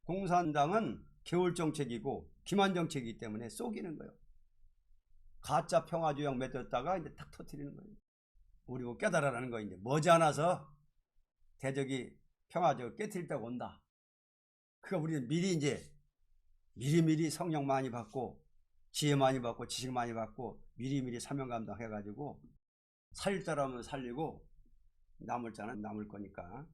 공산당은 겨울 정책이고 기만 정책이기 때문에 속이는 거예요. 가짜 평화주의랑 맺었다가 이제 탁 터뜨리는 거예요. 우리 깨달아라는 거 이제 머지않아서 대적이 평화적 깨뜨리다고 온다. 그러니까 우리는 미리 이제 미리미리 성령 많이 받고 지혜 많이 받고 지식 많이 받고 미리미리 사명 감당해가지고 살릴 자라면 살리고 남을 자는 남을 거니까.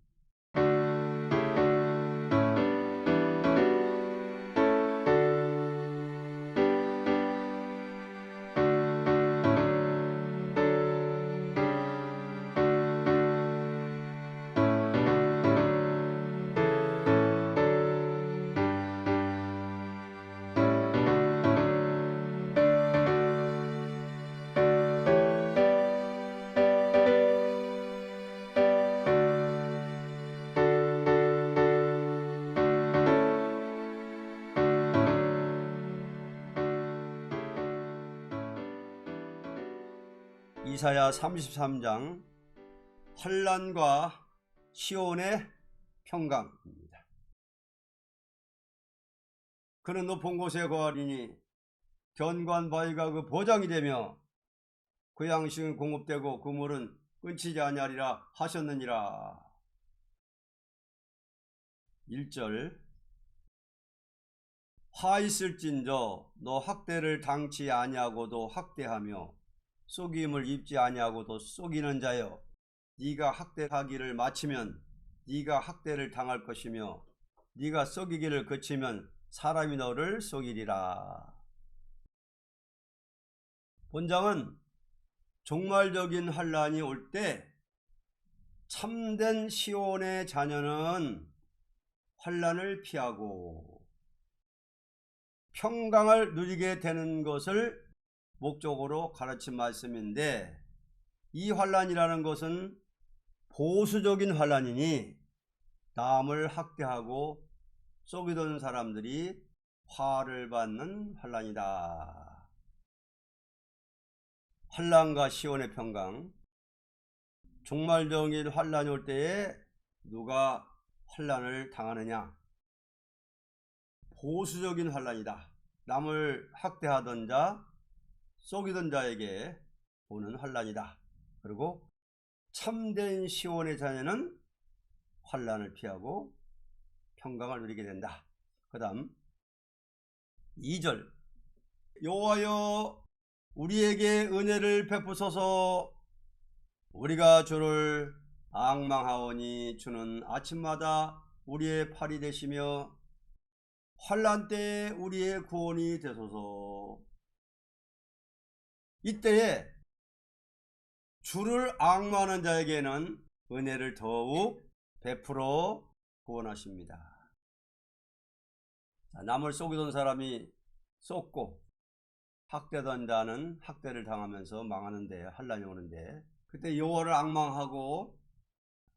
이사야 33장 환난과 시온의 평강입니다. 그는 높은 곳에 거하리니 견고한 바위가 그 보장이 되며 그 양식은 공급되고 그 물은 끊치지 아니하리라 하셨느니라. 1절 화 있을진저 너 학대를 당치 아니하고도 학대하며 속임을 입지 아니하고도 속이는 자여, 네가 학대하기를 마치면 네가 학대를 당할 것이며 네가 속이기를 그치면 사람이 너를 속이리라. 본장은 종말적인 환난이 올 때 참된 시온의 자녀는 환난을 피하고 평강을 누리게 되는 것을 목적으로 가르친 말씀인데, 이 환난이라는 것은 보수적인 환난이니 남을 학대하고 속이던 사람들이 화를 받는 환난이다. 환난과 시온의 평강. 종말적인 환난이 올 때에 누가 환난을 당하느냐? 보수적인 환난이다. 남을 학대하던 자, 속이던 자에게 오는 환난이다. 그리고 참된 시온의 자녀는 환난을 피하고 평강을 누리게 된다. 그 다음 2절 여호와여 우리에게 은혜를 베푸소서. 우리가 주를 앙망하오니 주는 아침마다 우리의 팔이 되시며 환난 때에 우리의 구원이 되소서. 이때에 주를 앙망하는 자에게는 은혜를 더욱 베풀어 구원하십니다. 남을 속이던 사람이 속고 학대던 자는 학대를 당하면서 망하는데, 환난이 오는데, 그때 여호와를 앙망하고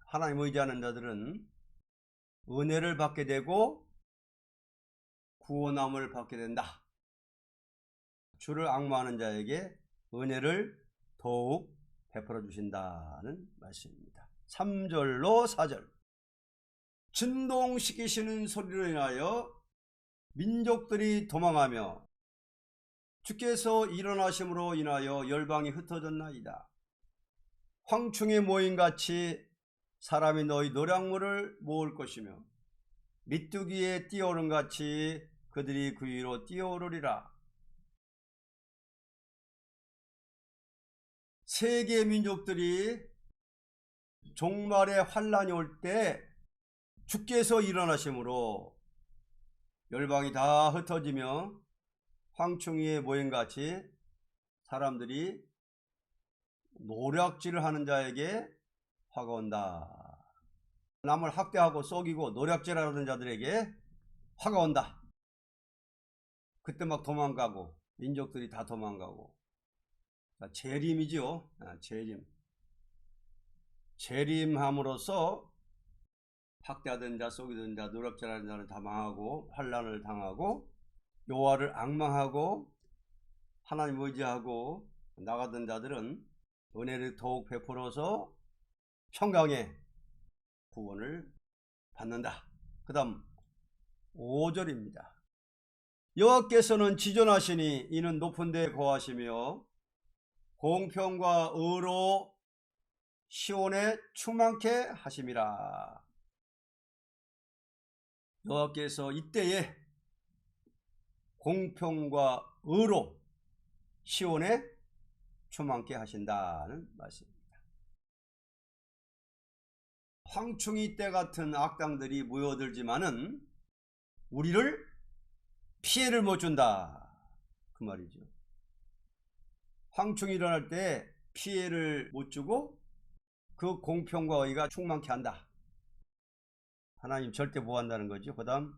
하나님 의지하는 자들은 은혜를 받게 되고 구원함을 받게 된다. 주를 앙망하는 자에게 은혜를 더욱 베풀어 주신다는 말씀입니다. 3절로 4절 진동시키시는 소리로 인하여 민족들이 도망하며 주께서 일어나심으로 인하여 열방이 흩어졌나이다. 황충의 모임같이 사람이 너희 노량물을 모을 것이며 미뚜기에 뛰어오른 같이 그들이 그 위로 뛰어오르리라. 세계 민족들이 종말의 환난이 올 때 주께서 일어나심으로 열방이 다 흩어지며 황충이의 모임같이 사람들이 노략질을 하는 자에게 화가 온다. 남을 학대하고 속이고 노략질하는 자들에게 화가 온다. 그때 막 도망가고 민족들이 다 도망가고. 재림이죠. 재림함으로써 학대하던 자, 속이던 자, 노략질하는 자는 다 망하고 환난을 당하고 여호와를 앙망하고 하나님 의지하고 나가던 자들은 은혜를 더욱 베풀어서 평강의 구원을 받는다. 그 다음 5절입니다. 여호와께서는 지존하시니 이는 높은 데 거하시며 공평과 의로 시온에 충만케 하심이라. 여호와께서 이때에 공평과 의로 시온에 충만케 하신다는 말씀입니다. 황충이 때 같은 악당들이 모여들지만은 우리를 피해를 못 준다 그 말이죠. 황충이 일어날 때 피해를 못 주고 그 공평과 의가 충만케 한다. 하나님 절대 보호한다는 거죠. 그 다음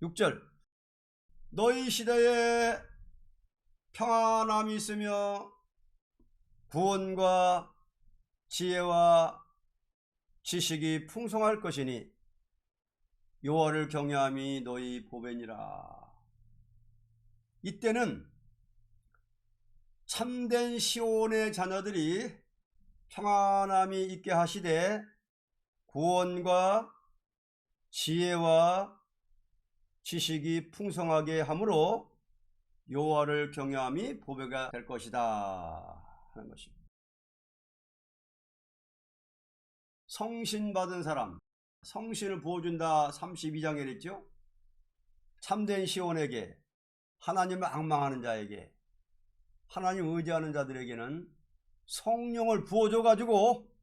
6절 너희 시대에 평안함이 있으며 구원과 지혜와 지식이 풍성할 것이니 여호와를 경외함이 너희 보배니라. 이때는 참된 시온의 자녀들이 평안함이 있게 하시되 구원과 지혜와 지식이 풍성하게 함으로 여호와를 경외함이 보배가 될 것이다 하는 것입니다. 성신 받은 사람, 성신을 부어준다 32장에 그랬죠. 참된 시온에게, 하나님을 앙망하는 자에게, 하나님 의지하는 자들에게는 성령을 부어줘 가지고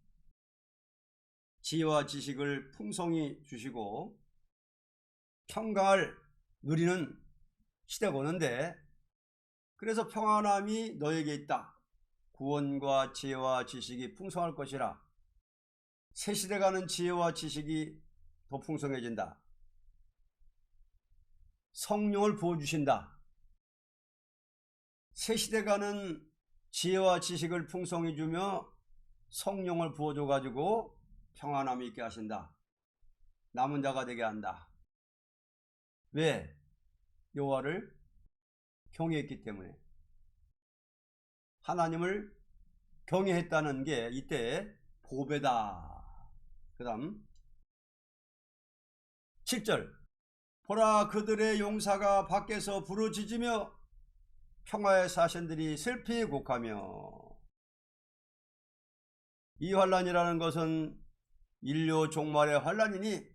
지혜와 지식을 풍성히 주시고 평강을 누리는 시대가 오는데, 그래서 평안함이 너에게 있다. 구원과 지혜와 지식이 풍성할 것이라. 새 시대 가는 지혜와 지식이 더 풍성해진다. 성령을 부어주신다. 새 시대 가는 지혜와 지식을 풍성히 주며 성령을 부어줘 가지고 평안함이 있게 하신다. 남은 자가 되게 한다. 왜? 여호와를 경외했기 때문에. 하나님을 경외했다는 게 이때 보배다. 그 다음 7절 보라 그들의 용사가 밖에서 부르짖으며 평화의 사신들이 슬피 곡하며. 이 환란이라는 것은 인류 종말의 환란이니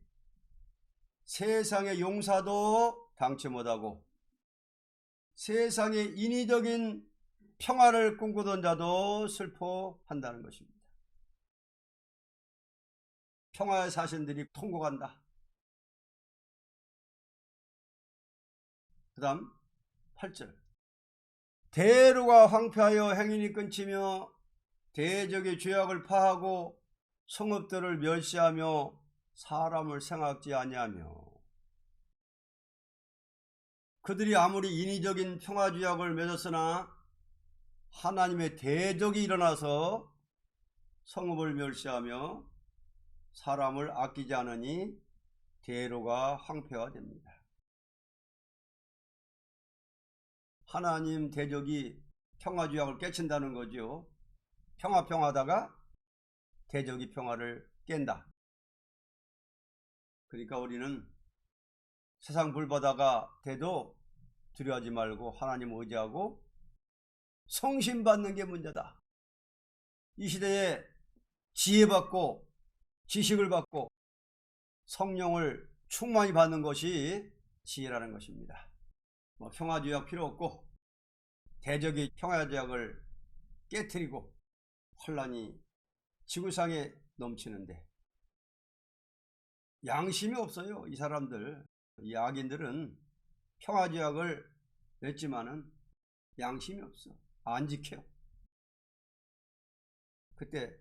세상의 용사도 당치 못하고 세상의 인위적인 평화를 꿈꾸던 자도 슬퍼한다는 것입니다. 평화의 사신들이 통곡한다. 그 다음 8절 대로가 황폐하여 행인이 끊치며 대적의 죄악을 파하고 성읍들을 멸시하며 사람을 생각지 아니하며. 그들이 아무리 인위적인 평화주약을 맺었으나 하나님의 대적이 일어나서 성읍을 멸시하며 사람을 아끼지 않으니 대로가 황폐화됩니다. 하나님 대적이 평화주약을 깨친다는 거죠. 평화하다가 대적이 평화를 깬다. 그러니까 우리는 세상 불바다가 돼도 두려워하지 말고 하나님 의지하고 성신 받는 게 문제다. 이 시대에 지혜 받고 지식을 받고 성령을 충만히 받는 것이 지혜라는 것입니다. 평화주약 필요 없고 대적이 평화주약을 깨트리고 환란이 지구상에 넘치는데 양심이 없어요. 이 사람들, 이 악인들은 평화주약을 냈지만은 양심이 없어. 안 지켜. 그때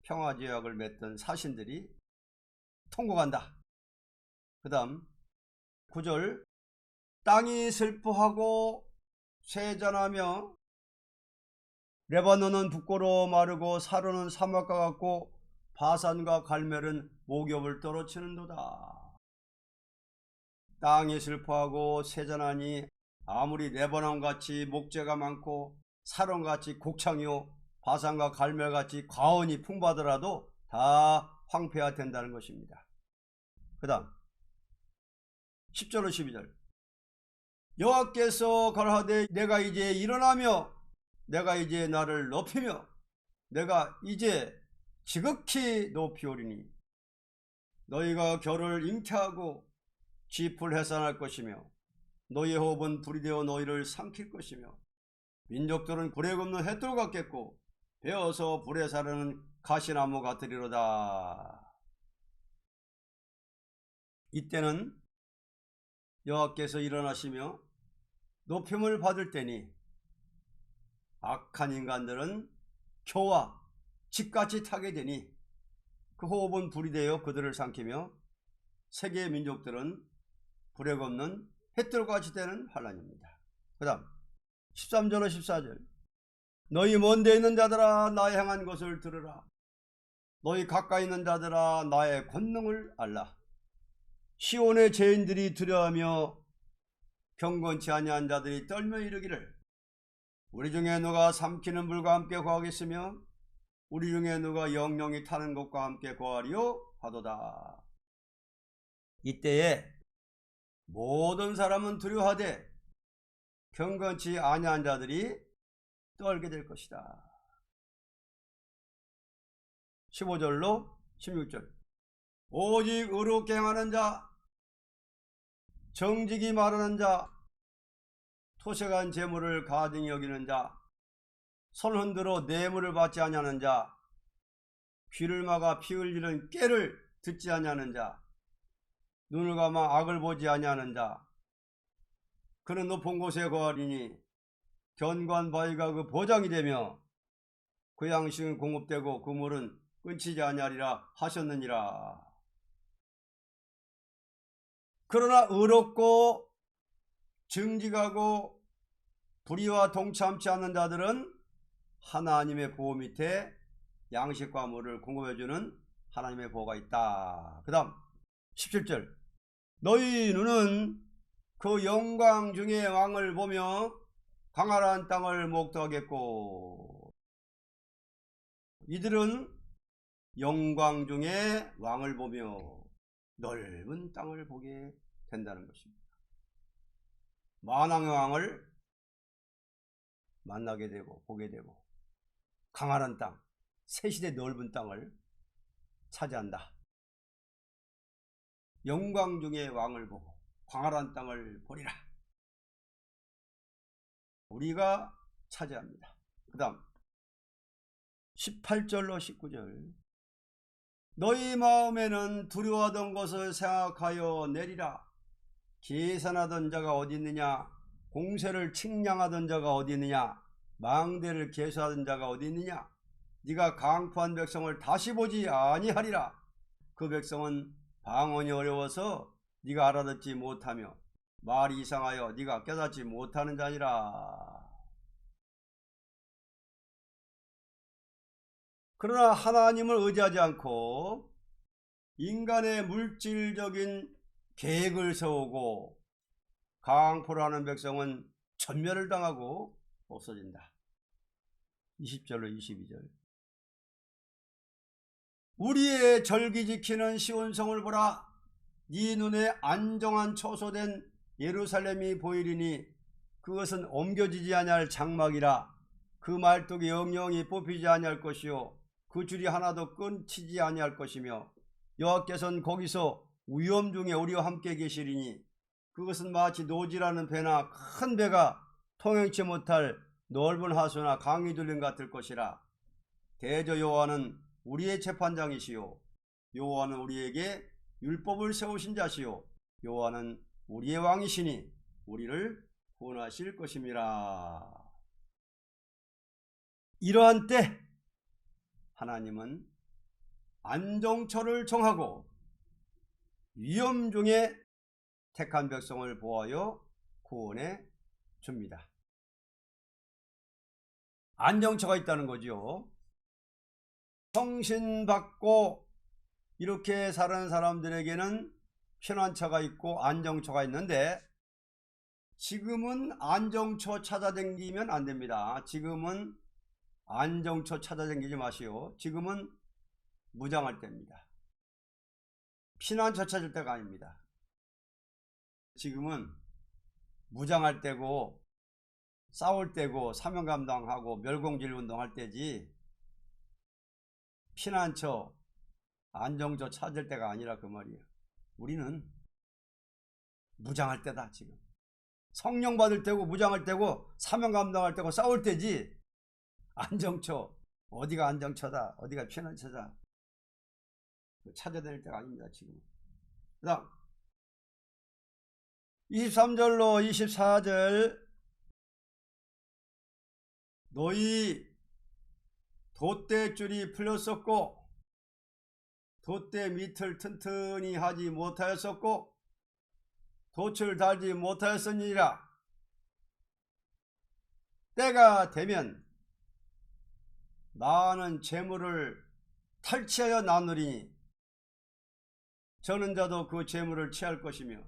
평화주약을 맺던 사신들이 통곡한다. 그 다음 9절 땅이 슬퍼하고 쇠잔하며 레바논은 붓고로 마르고 사로는 사막과 같고 바산과 갈멜은 목욕을 떨어치는도다. 땅이 슬퍼하고 쇠잔하니 아무리 레바논같이 목재가 많고 사론같이 곡창이요 바산과 갈멜같이 과원이 풍부하더라도 다 황폐화 된다는 것입니다. 그 다음 10절로 12절. 여호와께서 가라사대 내가 이제 일어나며 내가 이제 나를 높이며 내가 이제 지극히 높이오리니 너희가 겨를 잉태하고 쥐풀 해산할 것이며 너희의 호흡은 불이 되어 너희를 삼킬 것이며 민족들은 불에 굽는 햇돌 같겠고 베어서 불에 사르는 가시나무 같으리로다. 이때는 여호와께서 일어나시며 높임을 받을 때니 악한 인간들은 겨와 집같이 타게 되니 그 호흡은 불이 되어 그들을 삼키며 세계의 민족들은 불에 굽는 햇돌같이 되는 환란입니다. 그 다음 13절로 14절. 너희 먼데 있는 자들아 나의 행한 것을 들으라. 너희 가까이 있는 자들아 나의 권능을 알라. 시온의 죄인들이 두려워하며 경건치 아니한 자들이 떨며 이르기를 우리 중에 누가 삼키는 불과 함께 거하겠으며 우리 중에 누가 영영이 타는 것과 함께 거하리요 하도다. 이때에 모든 사람은 두려워하되 경건치 아니한 자들이 떨게 될 것이다. 15절로 16절. 오직 의롭게 행하는 자, 정직이 말하는 자, 토색한 재물을 가증히 여기는 자, 손 흔들어 뇌물을 받지 아니하는 자, 귀를 막아 피 흘리는 꾀를 듣지 아니하는 자, 눈을 감아 악을 보지 아니하는 자, 그는 높은 곳에 거하리니 견고한 바위가 그 보장이 되며 그 양식은 공급되고 그 물은 끊치지 아니하리라 하셨느니라. 그러나 의롭고 정직하고 불의와 동참치 않는 자들은 하나님의 보호 밑에 양식과 물을 공급해주는 하나님의 보호가 있다. 그 다음 17절. 너희 눈은 그 영광 중에 왕을 보며 광활한 땅을 목도하겠고. 이들은 영광 중에 왕을 보며 넓은 땅을 보게 된다는 것입니다. 만왕의 왕을 만나게 되고 보게 되고 광활한 땅, 새시대 넓은 땅을 차지한다. 영광 중에 왕을 보고 광활한 땅을 보리라. 우리가 차지합니다. 그 다음 18절로 19절. 너희 마음에는 두려워하던 것을 생각하여 내리라. 계산하던 자가 어디 있느냐? 공세를 측량하던 자가 어디 있느냐? 망대를 계수하던 자가 어디 있느냐? 네가 강포한 백성을 다시 보지 아니하리라. 그 백성은 방언이 어려워서 네가 알아듣지 못하며 말이 이상하여 네가 깨닫지 못하는 자니라. 그러나 하나님을 의지하지 않고 인간의 물질적인 계획을 세우고 강포를 하는 백성은 전멸을 당하고 없어진다. 20절로 22절. 우리의 절기 지키는 시온성을 보라. 네 눈에 안정한 처소된 예루살렘이 보이리니 그것은 옮겨지지 아니할 장막이라. 그 말뚝이 영영이 뽑히지 아니할 것이요 그 줄이 하나도 끊치지 아니할 것이며 여호와께서는 거기서 위험 중에 우리와 함께 계시리니 그것은 마치 노지라는 배나 큰 배가 통행치 못할 넓은 하수나 강이 둘림 같을 것이라. 대저 여호와는 우리의 재판장이시요 여호와는 우리에게 율법을 세우신 자시요 여호와는 우리의 왕이시니 우리를 구원하실 것임이라. 이러한 때 하나님은 안정처를 정하고 위험 중에 택한 백성을 보호하여 구원해 줍니다. 안정처가 있다는 거죠. 성신받고 이렇게 사는 사람들에게는 피난처가 있고 안정처가 있는데 지금은 안정처 찾아다니면 안 됩니다. 지금은 안정처 찾아다니지 마시오. 지금은 무장할 때입니다. 피난처 찾을 때가 아닙니다. 지금은 무장할 때고 싸울 때고 사명 감당하고 멸공질 운동할 때지 피난처 안정처 찾을 때가 아니라 그 말이야. 우리는 무장할 때다. 지금 성령 받을 때고 무장할 때고 사명 감당할 때고 싸울 때지 안정처 어디가 안정처다 어디가 피난처다 찾아다닐 때가 아닙니다. 지금. 그 다음 23절로 24절 너희 돛대줄이 풀렸었고 돛대 밑을 튼튼히 하지 못하였었고 돛을 달지 못하였으니라. 때가 되면 나는 재물을 탈취하여 나누리니 저는 자도 그 재물을 취할 것이며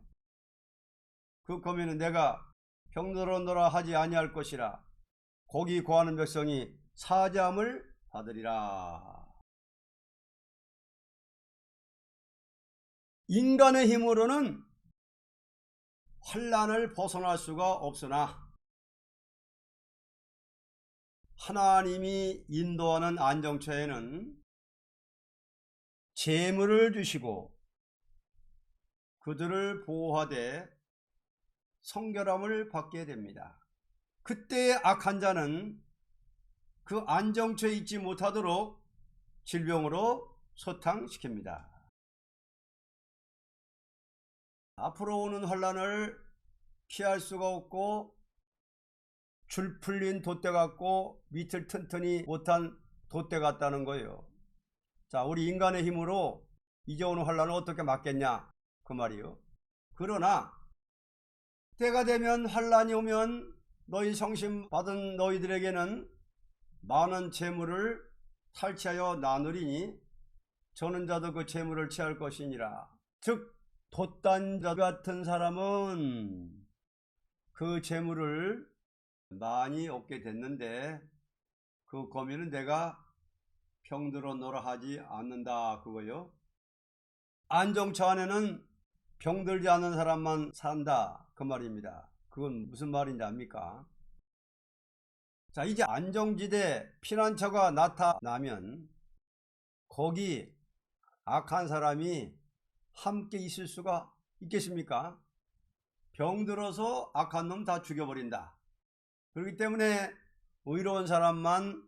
그 고민은 내가 병들었노라 하지 아니할 것이라. 거기 거하는 백성이 사죄함을 받으리라. 인간의 힘으로는 환난을 벗어날 수가 없으나 하나님이 인도하는 안정처에는 재물을 주시고 그들을 보호하되 성결함을 받게 됩니다. 그때의 악한 자는 그 안정처에 있지 못하도록 질병으로 소탕시킵니다. 앞으로 오는 환난을 피할 수가 없고 줄 풀린 돛대 같고 밑을 튼튼히 못한 돛대 같다는 거예요. 자, 우리 인간의 힘으로 이제 오는 환난을 어떻게 막겠냐 그 말이요. 그러나 때가 되면 환난이 오면 너희 성심 받은 너희들에게는 많은 재물을 탈취하여 나누리니 저는 자도 그 재물을 취할 것이니라. 즉 돛단자 같은 사람은 그 재물을 많이 얻게 됐는데 그 고민은 내가 병들었노라 하지 않는다 그거요. 안정처 안에는 병들지 않는 사람만 산다 그 말입니다. 그건 무슨 말인지 압니까? 자, 이제 안정지대 피난처가 나타나면 거기 악한 사람이 함께 있을 수가 있겠습니까? 병들어서 악한 놈 다 죽여버린다. 그렇기 때문에 의로운 사람만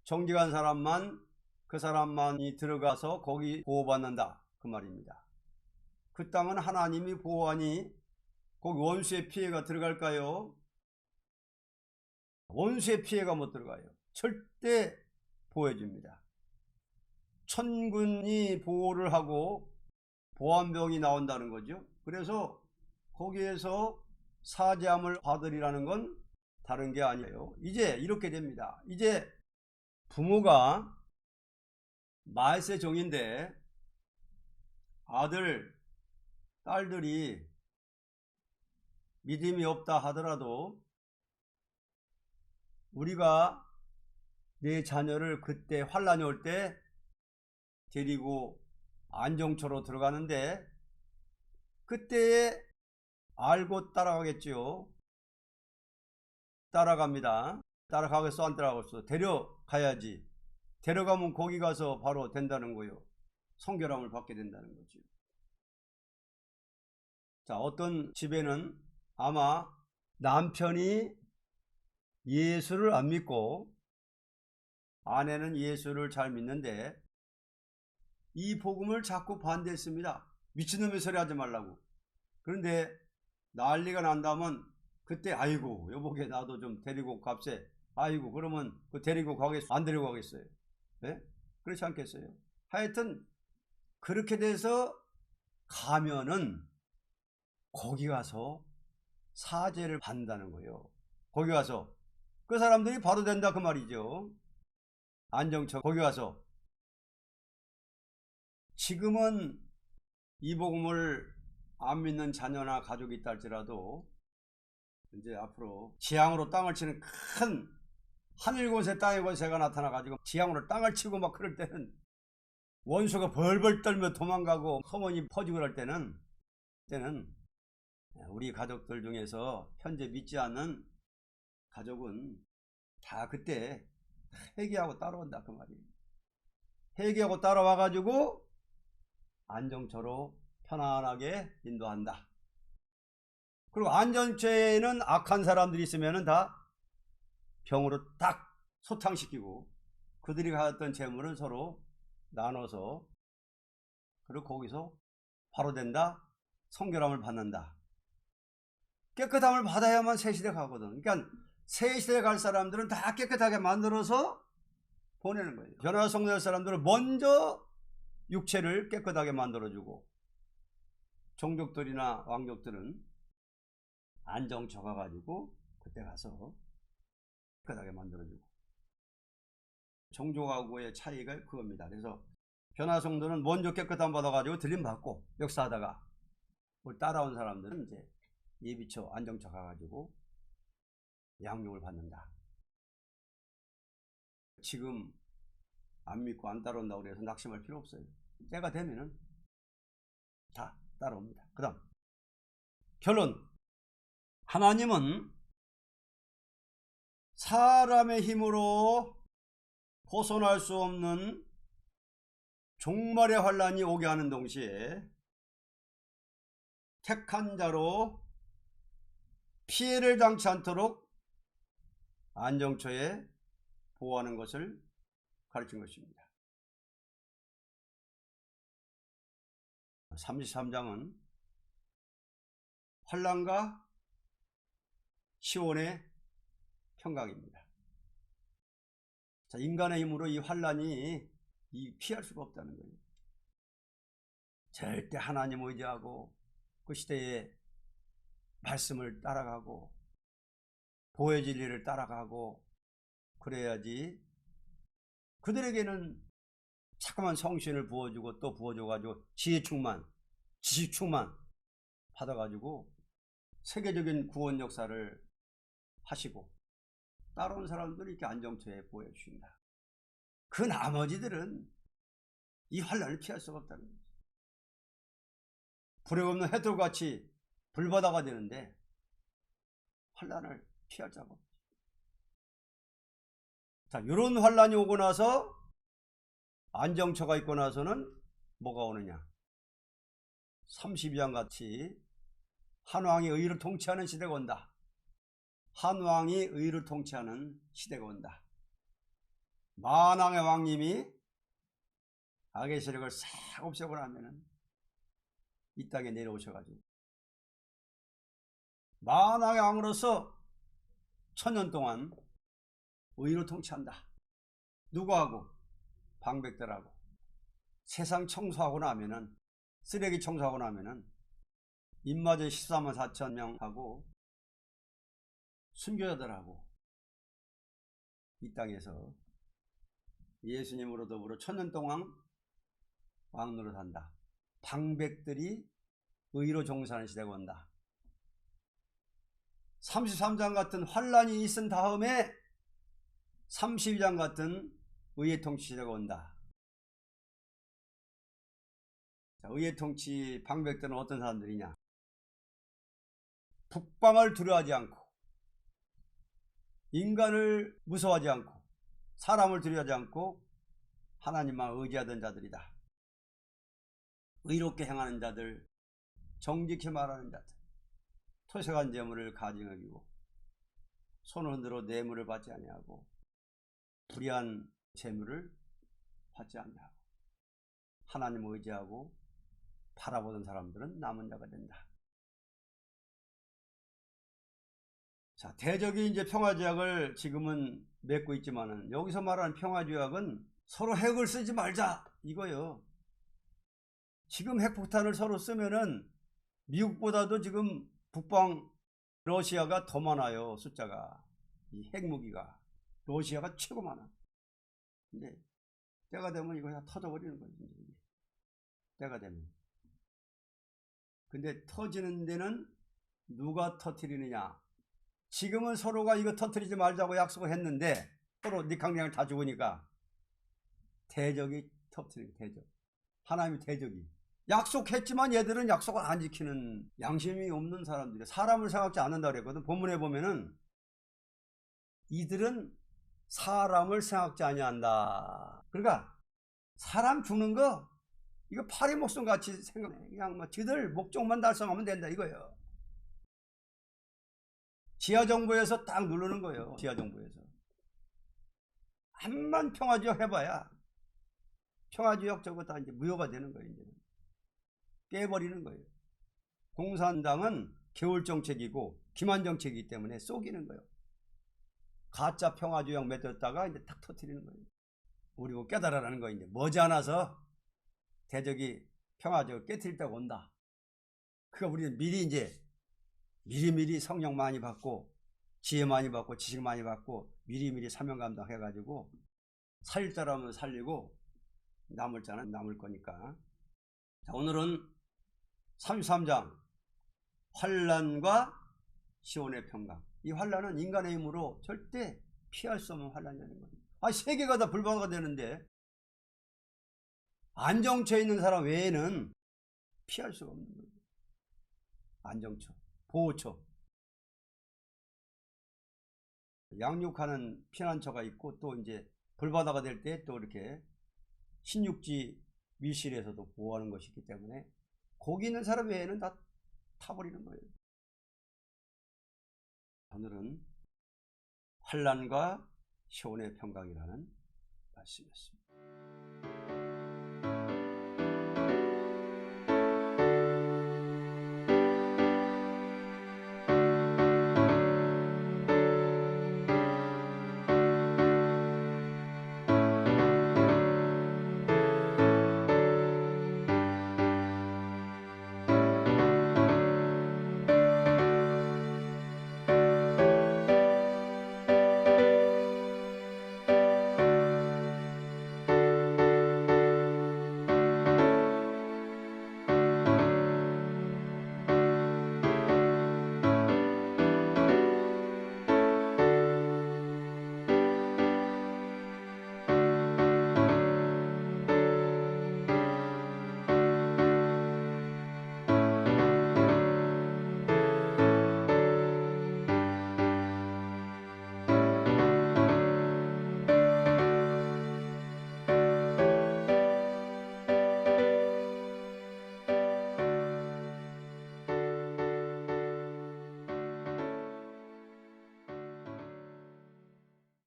정직한 사람만 그 사람만이 들어가서 거기 보호받는다 그 말입니다. 그 땅은 하나님이 보호하니 거기 원수의 피해가 들어갈까요? 원수의 피해가 못 들어가요. 절대 보호해줍니다. 천군이 보호를 하고 보안병이 나온다는 거죠. 그래서 거기에서 사죄함을 받으리라는 건 다른 게 아니에요. 이제 이렇게 됩니다. 이제 부모가 말세 종인데 아들, 딸들이 믿음이 없다 하더라도 우리가 내 자녀를 그때 환난이 올 때 데리고 안정처로 들어가는데 그때에 알고 따라가겠죠. 따라갑니다. 따라가겠어 안 따라가겠어? 데려가야지. 데려가면 거기 가서 바로 된다는 거예요. 성결함을 받게 된다는 거죠. 자, 어떤 집에는 아마 남편이 예수를 안 믿고 아내는 예수를 잘 믿는데 이 복음을 자꾸 반대했습니다. 미친놈의 소리 하지 말라고. 그런데 난리가 난다면 그때 아이고 여보게 나도 좀 데리고 갑세. 아이고 그러면 그 데리고 가겠어? 안 데리고 가겠어요? 네? 그렇지 않겠어요? 하여튼 그렇게 돼서 가면은 거기 가서 사죄를 받는다는 거예요. 거기 가서 그 사람들이 바로 된다 그 말이죠. 안정처 거기 가서 지금은 이 복음을 안 믿는 자녀나 가족이 있다 할지라도 이제 앞으로 지향으로 땅을 치는 큰 하늘 곳에 땅의 권세가 나타나 가지고 지향으로 땅을 치고 막 그럴 때는 원수가 벌벌 떨며 도망가고 소문이 퍼지고 그럴 때는 우리 가족들 중에서 현재 믿지 않는 가족은 다 그때 회개하고 따라온다 그 말이에요. 회개하고 따라와가지고 안정처로 편안하게 인도한다. 그리고 안전처에는 악한 사람들이 있으면 다 병으로 딱 소탕시키고 그들이 가졌던 재물은 서로 나눠서 그리고 거기서 바로 된다. 성결함을 받는다. 깨끗함을 받아야만 새 시대 가거든. 그러니까 새 시대에 갈 사람들은 다 깨끗하게 만들어서 보내는 거예요. 변화성될 사람들은 먼저 육체를 깨끗하게 만들어주고 종족들이나 왕족들은 안정처 가가지고 그때 가서 깨끗하게 만들어주고 종족하고의 차이가 그겁니다. 그래서 변화성도는 먼저 깨끗함 받아가지고 들림받고 역사하다가 뭘 따라온 사람들은 이제 예비처 안정처 가가지고 양육을 받는다. 지금 안 믿고 안 따라온다고 그래서 낙심할 필요 없어요. 때가 되면은 다 따라옵니다. 그 다음 결론. 하나님은 사람의 힘으로 벗어날 수 없는 종말의 환란이 오게 하는 동시에 택한 자로 피해를 당치 않도록 안정처에 보호하는 것을 가르친 것입니다. 33장은 환란과 시온의 평강입니다. 자, 인간의 힘으로 이 환란이 피할 수가 없다는 거예요. 절대 하나님 의지하고 그 시대의 말씀을 따라가고 보혜 진리를 따라가고 그래야지. 그들에게는 자꾸만 성신을 부어주고 또 부어줘가지고 지혜 충만, 지식 충만 받아가지고 세계적인 구원 역사를 하시고 따라온 사람들이 이렇게 안정처에 보여주신다. 그 나머지들은 이 환란을 피할 수가 없다는 거죠. 불에 없는 해돌같이 불바다가 되는데 환란을 피할 자가 없죠. 자, 이런 환란이 오고 나서 안정처가 있고 나서는 뭐가 오느냐. 32장 같이 한왕이 의를 통치하는 시대가 온다. 한왕이 의를 통치하는 시대가 온다. 만왕의 왕님이 악의 세력을 싹 없애고 나면은 이 땅에 내려오셔가지고 만왕의 왕으로서 1000년 동안 의로 통치한다. 누구하고? 방백들하고. 세상 청소하고 나면은, 쓰레기 청소하고 나면은 입마저 14만 4천 명하고 순교자들하고 이 땅에서 예수님으로 더불어 1000년 동안 왕노릇 한다. 방백들이 의로 종사하는 시대가 온다. 33장 같은 환란이 있은 다음에 32장 같은 의의 통치 시대가 온다. 자, 의의 통치 방백들은 어떤 사람들이냐? 북방을 두려워하지 않고 인간을 무서워하지 않고 사람을 두려워하지 않고 하나님만 의지하던 자들이다. 의롭게 행하는 자들, 정직히 말하는 자들, 토색한 재물을 가증 여기고 손을 흔들어 뇌물을 받지 아니하고 불의한 재물을 받지 아니하고 하나님을 의지하고 바라보던 사람들은 남은 자가 된다. 자, 대적이 이제 평화조약을 지금은 맺고 있지만은 여기서 말하는 평화조약은 서로 핵을 쓰지 말자 이거요. 지금 핵폭탄을 서로 쓰면은 미국보다도 지금 북방 러시아가 더 많아요. 숫자가. 이 핵무기가. 러시아가 최고 많아. 근데 때가 되면 이거 다 터져버리는 거지. 때가 되면. 근데 터지는 데는 누가 터뜨리느냐. 지금은 서로가 이거 터뜨리지 말자고 약속을 했는데 서로 니캉니캉 다 죽으니까 대적이 터뜨리는 대적. 하나님의 대적이. 약속했지만 얘들은 약속을 안 지키는 양심이 없는 사람들이 사람을 생각지 않는다 그랬거든. 본문에 보면은 이들은 사람을 생각지 아니한다. 그러니까 사람 죽는 거 이거 파리 목숨 같이 생각해. 그냥 뭐 지들 목적만 달성하면 된다 이거예요. 지하정부에서 딱 누르는 거예요. 지하정부에서 한만 평화지역 해봐야 평화지역 저거 다 이제 무효가 되는 거예요. 이제 깨버리는 거예요. 공산당은 겨울 정책이고 기만 정책이기 때문에 속이는 거예요. 가짜 평화지역 맺었다가 이제 탁 터뜨리는 거예요. 우리 깨달아라는 거 이제 머지않아서 대적이 평화지역 깨뜨리다고 온다. 그러니까 우리는 미리 이제 미리미리 성령 많이 받고 지혜 많이 받고 지식 많이 받고 미리미리 사명 감당해가지고 살릴 사람은 살리고 남을 자는 남을 거니까. 자, 오늘은 33장 환난과 시온의 평강. 이 환난은 인간의 힘으로 절대 피할 수 없는 환난이라는 거예요. 세계가 다 불바다가 되는데 안정처에 있는 사람 외에는 피할 수가 없는 거예요. 안정처, 보호처. 양육하는 피난처가 있고 또 이제 불바다가 될 때 또 이렇게 신육지 밀실에서도 보호하는 것이 있기 때문에 거기 있는 사람 외에는 다 타버리는 거예요. 오늘은 환난과 시온의 평강이라는 말씀이었습니다.